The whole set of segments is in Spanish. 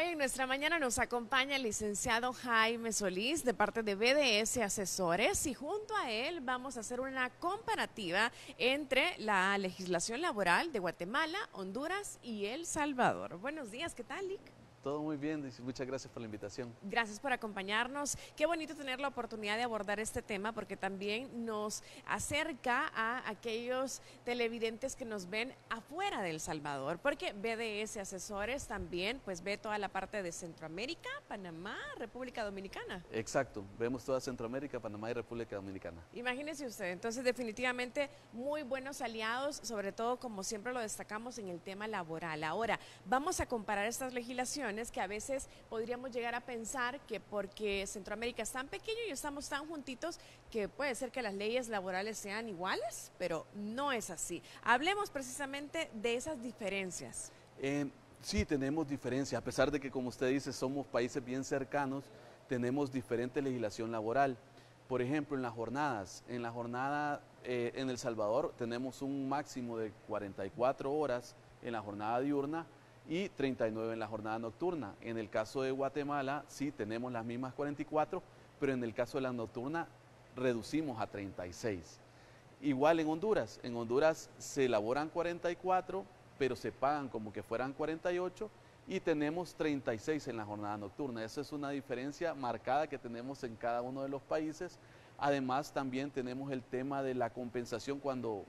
Hoy en nuestra mañana nos acompaña el licenciado Jaime Solís de parte de BDS Asesores y junto a él vamos a hacer una comparativa entre la legislación laboral de Guatemala, Honduras y El Salvador. Buenos días, ¿qué tal, Lic? Todo muy bien, muchas gracias por la invitación. Gracias por acompañarnos. Qué bonito tener la oportunidad de abordar este tema porque también nos acerca a aquellos televidentes que nos ven afuera de El Salvador, porque BDS Asesores también pues ve toda la parte de Centroamérica, Panamá, República Dominicana. Exacto, vemos toda Centroamérica, Panamá y República Dominicana. Imagínese usted, entonces definitivamente muy buenos aliados, sobre todo como siempre lo destacamos en el tema laboral. Ahora, vamos a comparar estas legislaciones que a veces podríamos llegar a pensar que porque Centroamérica es tan pequeño y estamos tan juntitos que puede ser que las leyes laborales sean iguales, pero no es así. Hablemos precisamente de esas diferencias. Sí, tenemos diferencias, a pesar de que, como usted dice, somos países bien cercanos, tenemos diferente legislación laboral. Por ejemplo, en la jornada en El Salvador tenemos un máximo de 44 horas en la jornada diurna y 39 en la jornada nocturna. En el caso de Guatemala sí tenemos las mismas 44, pero en el caso de la nocturna reducimos a 36. Igual en Honduras se elaboran 44, pero se pagan como que fueran 48 y tenemos 36 en la jornada nocturna. Esa es una diferencia marcada que tenemos en cada uno de los países. Además también tenemos el tema de la compensación cuando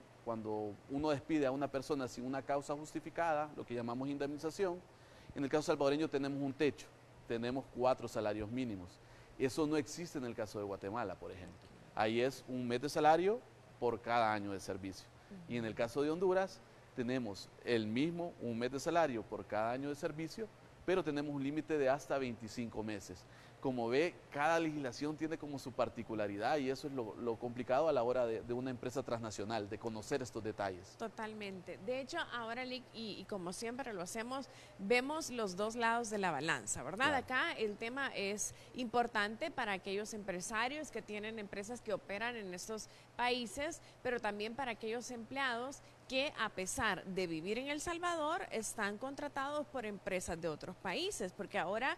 uno despide a una persona sin una causa justificada, lo que llamamos indemnización. En el caso salvadoreño tenemos un techo, tenemos 4 salarios mínimos. Eso no existe en el caso de Guatemala, por ejemplo. Ahí es un mes de salario por cada año de servicio. Y en el caso de Honduras tenemos el mismo, un mes de salario por cada año de servicio, pero tenemos un límite de hasta 25 meses. Como ve, cada legislación tiene como su particularidad y eso es lo complicado a la hora de una empresa transnacional, de conocer estos detalles. Totalmente. De hecho, ahora, Lic, y como siempre lo hacemos, vemos los dos lados de la balanza, ¿verdad? Claro. Acá el tema es importante para aquellos empresarios que tienen empresas que operan en estos países, pero también para aquellos empleados que a pesar de vivir en El Salvador están contratados por empresas de otros países, porque ahora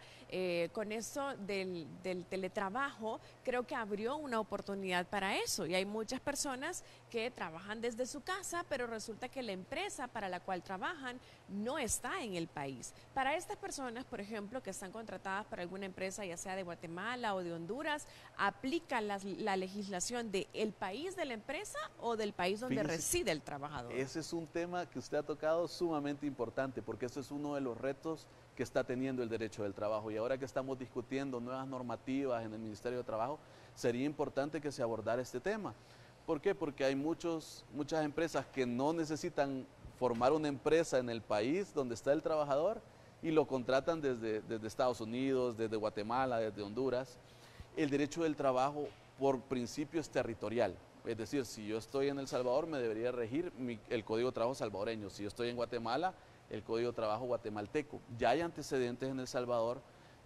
con esto del teletrabajo creo que abrió una oportunidad para eso y hay muchas personas que trabajan desde su casa, pero resulta que la empresa para la cual trabajan no está en el país. Para estas personas, por ejemplo, que están contratadas por alguna empresa, ya sea de Guatemala o de Honduras, ¿aplica la legislación del país de la empresa o del país donde reside el trabajador? Ese es un tema que usted ha tocado sumamente importante porque eso es uno de los retos que está teniendo el derecho del trabajo y ahora que estamos discutiendo nuevas normativas en el Ministerio de Trabajo, sería importante que se abordara este tema. ¿Por qué? Porque hay muchas empresas que no necesitan formar una empresa en el país donde está el trabajador y lo contratan desde Estados Unidos, desde Guatemala, desde Honduras. El derecho del trabajo por principio es territorial. Es decir, si yo estoy en El Salvador, me debería regir el Código de Trabajo salvadoreño. Si yo estoy en Guatemala, el Código de Trabajo guatemalteco. Ya hay antecedentes en El Salvador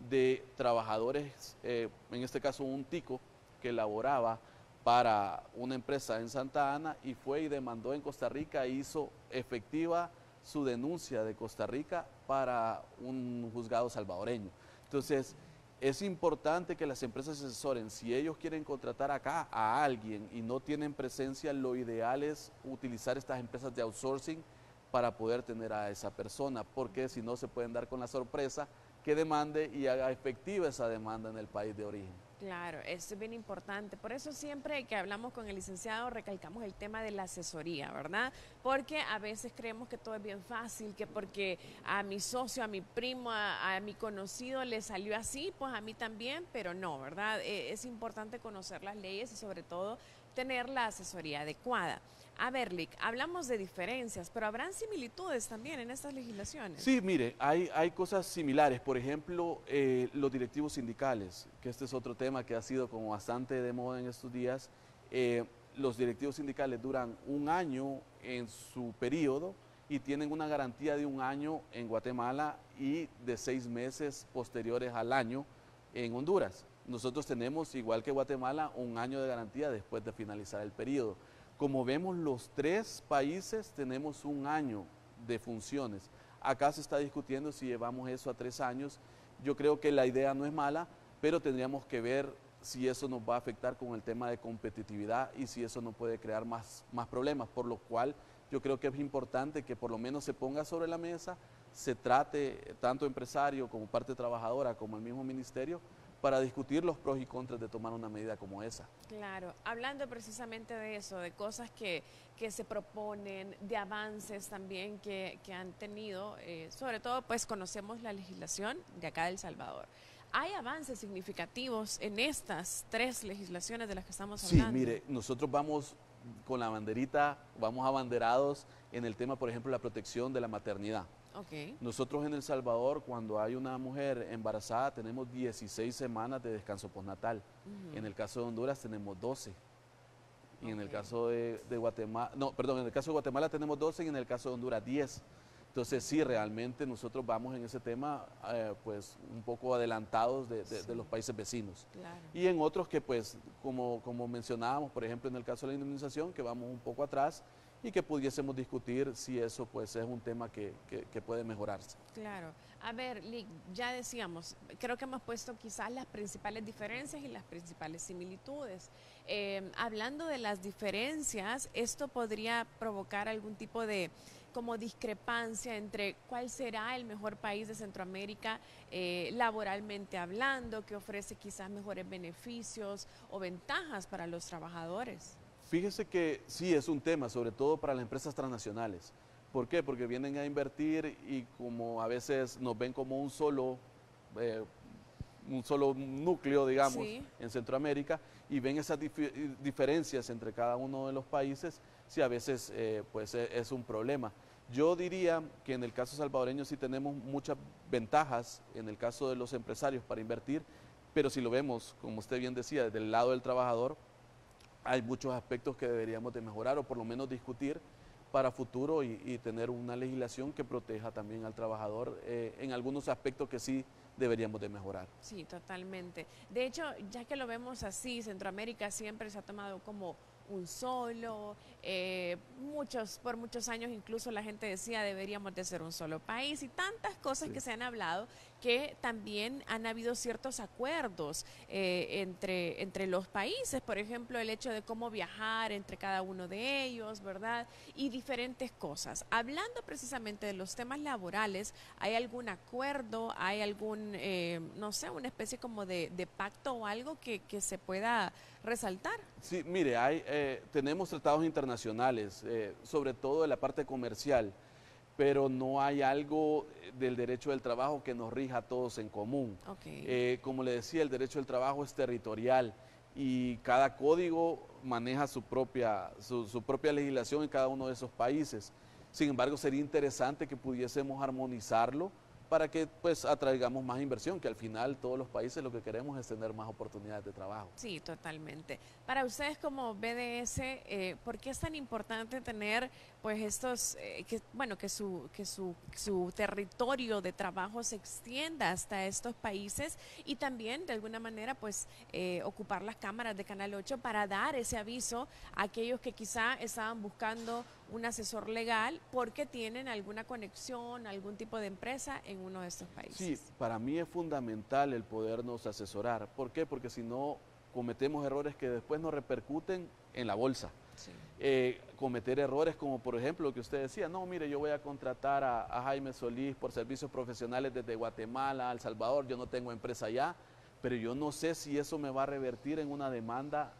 de trabajadores, en este caso un tico, que laboraba para una empresa en Santa Ana y fue y demandó en Costa Rica e hizo efectiva su denuncia de Costa Rica para un juzgado salvadoreño. Entonces, es importante que las empresas se asesoren. Si ellos quieren contratar acá a alguien y no tienen presencia, lo ideal es utilizar estas empresas de outsourcing para poder tener a esa persona, porque si no se pueden dar con la sorpresa que demande y haga efectiva esa demanda en el país de origen. Claro, eso es bien importante. Por eso siempre que hablamos con el licenciado recalcamos el tema de la asesoría, ¿verdad? Porque a veces creemos que todo es bien fácil, que porque a mi socio, a mi primo, a mi conocido le salió así, pues a mí también, pero no, ¿verdad? Es importante conocer las leyes y sobre todo tener la asesoría adecuada. A ver, Lic, hablamos de diferencias, pero ¿habrán similitudes también en estas legislaciones? Sí, mire, hay cosas similares. Por ejemplo, los directivos sindicales, que este es otro tema que ha sido como bastante de moda en estos días. Los directivos sindicales duran un año en su periodo y tienen una garantía de un año en Guatemala y de 6 meses posteriores al año en Honduras. Nosotros tenemos, igual que Guatemala, un año de garantía después de finalizar el periodo. Como vemos, los 3 países tenemos un año de funciones. Acá se está discutiendo si llevamos eso a 3 años yo creo que la idea no es mala, pero tendríamos que ver si eso nos va a afectar con el tema de competitividad y si eso no puede crear más problemas, por lo cual yo creo que es importante que por lo menos se ponga sobre la mesa, se trate tanto empresario como parte trabajadora como el mismo ministerio para discutir los pros y contras de tomar una medida como esa. Claro, hablando precisamente de eso, de cosas que se proponen, de avances también que han tenido, sobre todo pues conocemos la legislación de acá de El Salvador. ¿Hay avances significativos en estas 3 legislaciones de las que estamos hablando? Sí, mire, nosotros vamos con la banderita, vamos abanderados en el tema, por ejemplo, la protección de la maternidad. Okay. Nosotros en El Salvador, cuando hay una mujer embarazada, tenemos 16 semanas de descanso postnatal. En el caso de Honduras tenemos 12. Y en el caso de Guatemala, no, perdón, en el caso de Guatemala tenemos 12 y en el caso de Honduras 10. Entonces sí, realmente nosotros vamos en ese tema pues un poco adelantados de los países vecinos. Claro. Y en otros que pues, como mencionábamos, por ejemplo en el caso de la indemnización, que vamos un poco atrás y que pudiésemos discutir si eso pues es un tema que puede mejorarse. Claro. A ver, Lick, ya decíamos, creo que hemos puesto quizás las principales diferencias y las principales similitudes. Hablando de las diferencias, esto podría provocar algún tipo de como discrepancia entre cuál será el mejor país de Centroamérica laboralmente hablando, que ofrece quizás mejores beneficios o ventajas para los trabajadores. Fíjese que sí es un tema, sobre todo para las empresas transnacionales. ¿Por qué? Porque vienen a invertir y como a veces nos ven como un solo núcleo, digamos, Sí. en Centroamérica y ven esas diferencias entre cada uno de los países, sí a veces pues es un problema. Yo diría que en el caso salvadoreño sí tenemos muchas ventajas en el caso de los empresarios para invertir, pero si lo vemos, como usted bien decía, desde el lado del trabajador, hay muchos aspectos que deberíamos de mejorar o por lo menos discutir para futuro y tener una legislación que proteja también al trabajador en algunos aspectos que sí deberíamos de mejorar. Sí, totalmente. De hecho, ya que lo vemos así, Centroamérica siempre se ha tomado como un solo, por muchos años incluso la gente decía deberíamos de ser un solo país y tantas cosas que se han hablado que también han habido ciertos acuerdos entre los países, por ejemplo el hecho de cómo viajar entre cada uno de ellos, ¿verdad? Y diferentes cosas. Hablando precisamente de los temas laborales, ¿hay algún acuerdo, hay algún, no sé, una especie como de pacto o algo que se pueda resaltar? Sí, mire, tenemos tratados internacionales, sobre todo de la parte comercial, pero no hay algo del derecho del trabajo que nos rija a todos en común. Okay. Como le decía, el derecho del trabajo es territorial y cada código maneja su propia legislación en cada uno de esos países. Sin embargo, sería interesante que pudiésemos armonizarlo para que pues atraigamos más inversión, que al final todos los países lo que queremos es tener más oportunidades de trabajo. Sí, totalmente. Para ustedes como BDS, ¿por qué es tan importante tener pues estos, que su territorio de trabajo se extienda hasta estos países y también de alguna manera pues ocupar las cámaras de Canal 8 para dar ese aviso a aquellos que quizá estaban buscando un asesor legal porque tienen alguna conexión, algún tipo de empresa en uno de estos países? Sí, para mí es fundamental el podernos asesorar. ¿Por qué? Porque si no cometemos errores que después nos repercuten en la bolsa. Sí. Cometer errores como por ejemplo lo que usted decía, no, mire, yo voy a contratar a Jaime Solís por servicios profesionales desde Guatemala, El Salvador, yo no tengo empresa allá, pero yo no sé si eso me va a revertir en una demanda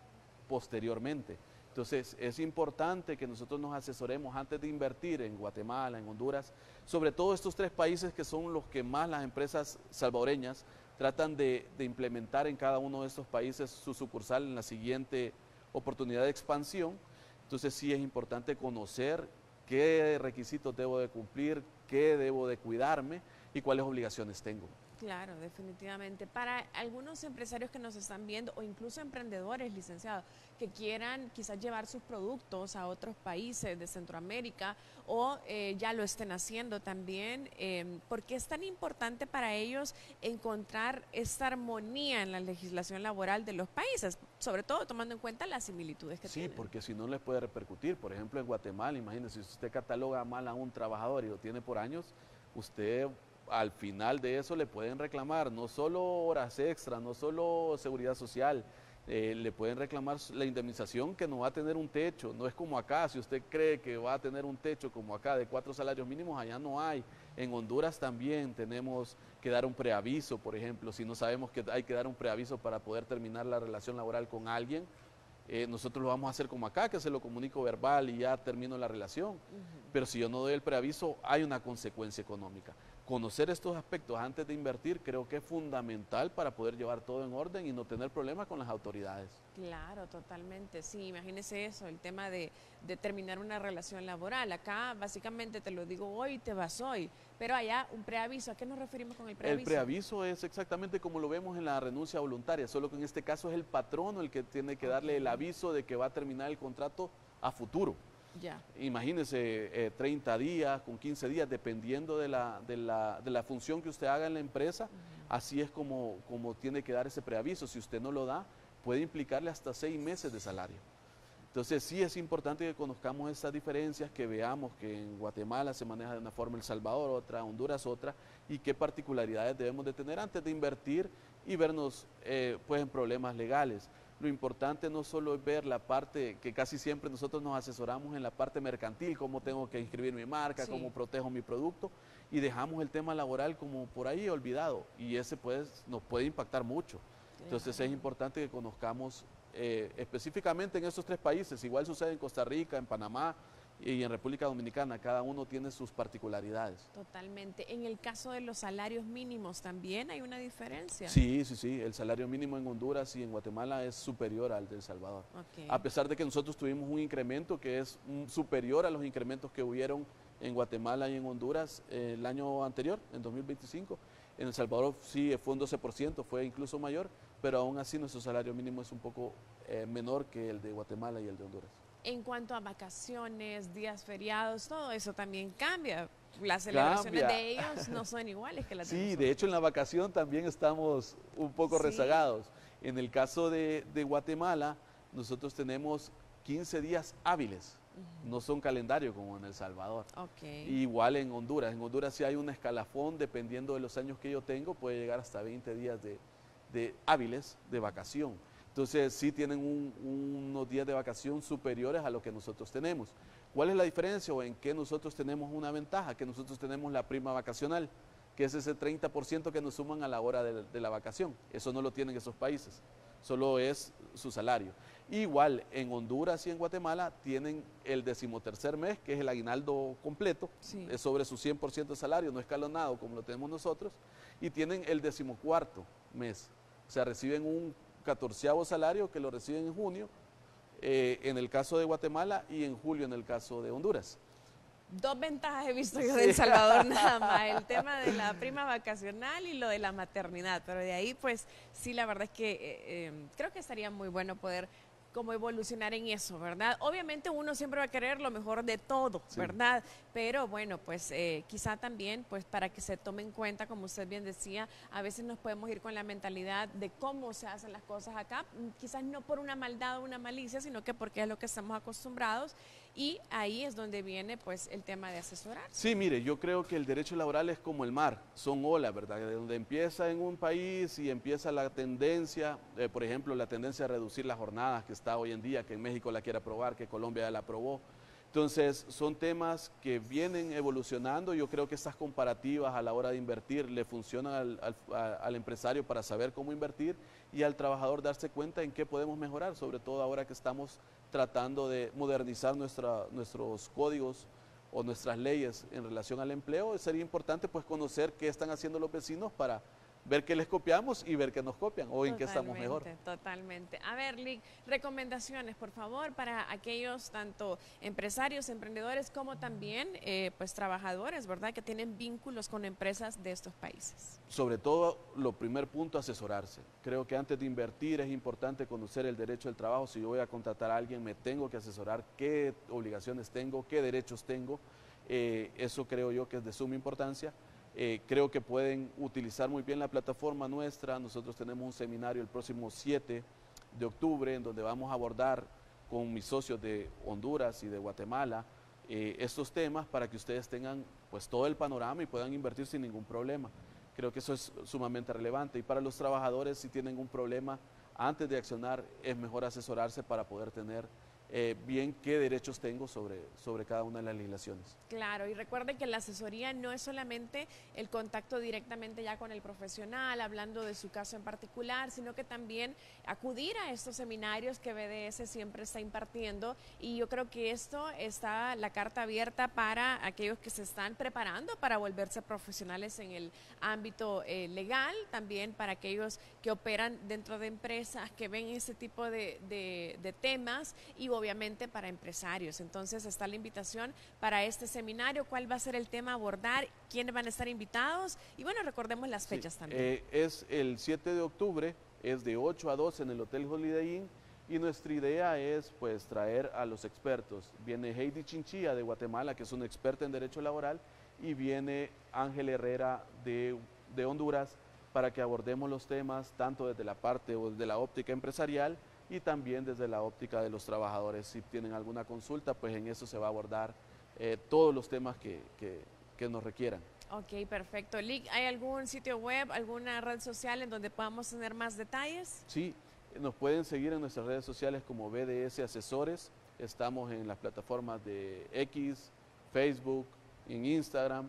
posteriormente. Entonces es importante que nosotros nos asesoremos antes de invertir en Guatemala, en Honduras, sobre todo estos 3 países que son los que más las empresas salvadoreñas tratan de implementar en cada uno de estos países su sucursal en la siguiente oportunidad de expansión. Entonces sí es importante conocer qué requisitos debo de cumplir, qué debo de cuidarme y cuáles obligaciones tengo. Claro, definitivamente. Para algunos empresarios que nos están viendo o incluso emprendedores, licenciados, que quieran quizás llevar sus productos a otros países de Centroamérica o ya lo estén haciendo también, ¿por qué es tan importante para ellos encontrar esta armonía en la legislación laboral de los países? Sobre todo tomando en cuenta las similitudes que tienen. Sí, porque si no les puede repercutir. Por ejemplo, en Guatemala, imagínense, si usted cataloga mal a un trabajador y lo tiene por años, usted al final de eso le pueden reclamar no solo horas extra, no solo seguridad social, le pueden reclamar la indemnización que no va a tener un techo. No es como acá, si usted cree que va a tener un techo como acá de 4 salarios mínimos, allá no hay. En Honduras también tenemos que dar un preaviso, por ejemplo, si no sabemos que hay que dar un preaviso para poder terminar la relación laboral con alguien, nosotros lo vamos a hacer como acá, que se lo comunico verbal y ya termino la relación. Pero si yo no doy el preaviso, hay una consecuencia económica. Conocer estos aspectos antes de invertir creo que es fundamental para poder llevar todo en orden y no tener problemas con las autoridades. Claro, totalmente. Sí, imagínese eso, el tema de terminar una relación laboral. Acá básicamente te lo digo hoy, te vas hoy, pero allá un preaviso. ¿A qué nos referimos con el preaviso? El preaviso es exactamente como lo vemos en la renuncia voluntaria, solo que en este caso es el patrono el que tiene que darle el aviso de que va a terminar el contrato a futuro. Ya. Imagínese 30 días, con 15 días, dependiendo de la función que usted haga en la empresa, así es como tiene que dar ese preaviso. Si usted no lo da, puede implicarle hasta 6 meses de salario. Entonces sí es importante que conozcamos estas diferencias, que veamos que en Guatemala se maneja de una forma, El Salvador otra, Honduras otra, y qué particularidades debemos de tener antes de invertir y vernos pues en problemas legales. Lo importante no solo es ver la parte que casi siempre nosotros nos asesoramos en la parte mercantil, cómo tengo que inscribir mi marca, Sí. cómo protejo mi producto, y dejamos el tema laboral como por ahí olvidado, y ese pues nos puede impactar mucho. Entonces Claro. es importante que conozcamos específicamente en estos 3 países, igual sucede en Costa Rica, en Panamá y en República Dominicana, cada uno tiene sus particularidades. Totalmente. En el caso de los salarios mínimos también hay una diferencia. Sí, sí, sí, el salario mínimo en Honduras y en Guatemala es superior al de El Salvador. Ok. A pesar de que nosotros tuvimos un incremento que es superior a los incrementos que hubieron en Guatemala y en Honduras el año anterior, en 2025. En El Salvador sí fue un 12%, fue incluso mayor, pero aún así nuestro salario mínimo es un poco menor que el de Guatemala y el de Honduras. En cuanto a vacaciones, días feriados, todo eso también cambia. Las celebraciones Cambia. de ellos no son iguales que las de Sí, nosotros. de hecho en la vacación también estamos un poco Sí. rezagados. En el caso de Guatemala, nosotros tenemos 15 días hábiles, no son calendario como en El Salvador. Ok. Igual en Honduras sí hay un escalafón, dependiendo de los años que yo tengo, puede llegar hasta 20 días de hábiles de vacación. Entonces sí tienen unos días de vacación superiores a lo que nosotros tenemos. ¿Cuál es la diferencia o en qué nosotros tenemos una ventaja? Que nosotros tenemos la prima vacacional, que es ese 30% que nos suman a la hora de la vacación. Eso no lo tienen esos países, solo es su salario. Igual en Honduras y en Guatemala tienen el 13º mes, que es el aguinaldo completo, Sí. es sobre su 100% de salario, no escalonado como lo tenemos nosotros, y tienen el 14º mes, o sea, reciben un 14º salario que lo reciben en junio, en el caso de Guatemala, y en julio en el caso de Honduras. Dos ventajas he visto yo de El Salvador nada más, el tema de la prima vacacional y lo de la maternidad, pero de ahí pues sí, la verdad es que creo que estaría muy bueno poder como evolucionar en eso, ¿verdad? Obviamente uno siempre va a querer lo mejor de todo, Sí. ¿verdad? Pero bueno, pues quizá también, pues para que se tome en cuenta, como usted bien decía, a veces nos podemos ir con la mentalidad de cómo se hacen las cosas acá, quizás no por una maldad o una malicia, sino que porque es lo que estamos acostumbrados, y ahí es donde viene pues el tema de asesorar. Sí, mire, yo creo que el derecho laboral es como el mar, son olas, ¿verdad? De donde empieza en un país y empieza la tendencia, por ejemplo, la tendencia a reducir las jornadas que está hoy en día, que en México la quiere aprobar, que Colombia ya la aprobó. Entonces, son temas que vienen evolucionando. Yo creo que estas comparativas a la hora de invertir le funcionan al empresario para saber cómo invertir y al trabajador darse cuenta en qué podemos mejorar, sobre todo ahora que estamos tratando de modernizar nuestros códigos o nuestras leyes en relación al empleo. Sería importante pues conocer qué están haciendo los vecinos para ver qué les copiamos y ver qué nos copian o en qué estamos mejor. Totalmente. A ver, Lick, recomendaciones, por favor, para aquellos tanto empresarios, emprendedores, como también pues trabajadores, ¿verdad?, que tienen vínculos con empresas de estos países. Sobre todo, lo primer punto, asesorarse. Creo que antes de invertir es importante conocer el derecho del trabajo. Si yo voy a contratar a alguien, me tengo que asesorar qué obligaciones tengo, qué derechos tengo. Eso creo yo que es de suma importancia. Creo que pueden utilizar muy bien la plataforma nuestra. Nosotros tenemos un seminario el próximo 7 de octubre en donde vamos a abordar con mis socios de Honduras y de Guatemala estos temas para que ustedes tengan pues todo el panorama y puedan invertir sin ningún problema. Creo que eso es sumamente relevante. Y para los trabajadores, si tienen un problema, antes de accionar, es mejor asesorarse para poder tener bien qué derechos tengo sobre cada una de las legislaciones. Claro, y recuerde que la asesoría no es solamente el contacto directamente ya con el profesional, hablando de su caso en particular, sino que también acudir a estos seminarios que BDS siempre está impartiendo, y yo creo que esto está la carta abierta para aquellos que se están preparando para volverse profesionales en el ámbito legal, también para aquellos que operan dentro de empresas, que ven ese tipo de temas, y obviamente para empresarios. Entonces está la invitación para este seminario. ¿Cuál va a ser el tema a abordar? ¿Quiénes van a estar invitados? Y bueno, recordemos las fechas también. Es el 7 de octubre, es de 8 a 12 en el Hotel Holiday Inn, y nuestra idea es pues traer a los expertos. Viene Heidi Chinchilla de Guatemala, que es una experta en derecho laboral, y viene Ángel Herrera de Honduras, para que abordemos los temas tanto desde la parte o desde la óptica empresarial y también desde la óptica de los trabajadores. Si tienen alguna consulta, pues en eso se va a abordar todos los temas que nos requieran. Ok, perfecto. Lic, ¿hay algún sitio web, alguna red social en donde podamos tener más detalles? Sí, nos pueden seguir en nuestras redes sociales como BDS Asesores. Estamos en las plataformas de X, Facebook, en Instagram.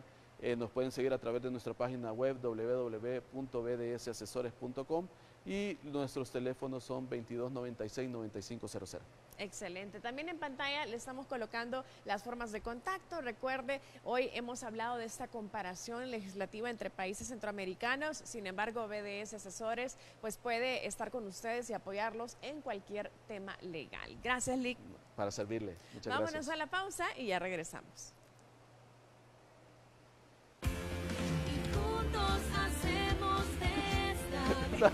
Nos pueden seguir a través de nuestra página web www.bdsasesores.com, y nuestros teléfonos son 2296-9500. Excelente. También en pantalla le estamos colocando las formas de contacto. Recuerde, hoy hemos hablado de esta comparación legislativa entre países centroamericanos. Sin embargo, BDS Asesores pues puede estar con ustedes y apoyarlos en cualquier tema legal. Gracias, Lic. Para servirle. Muchas gracias. Vámonos a la pausa y ya regresamos. Juntos hacemos de esta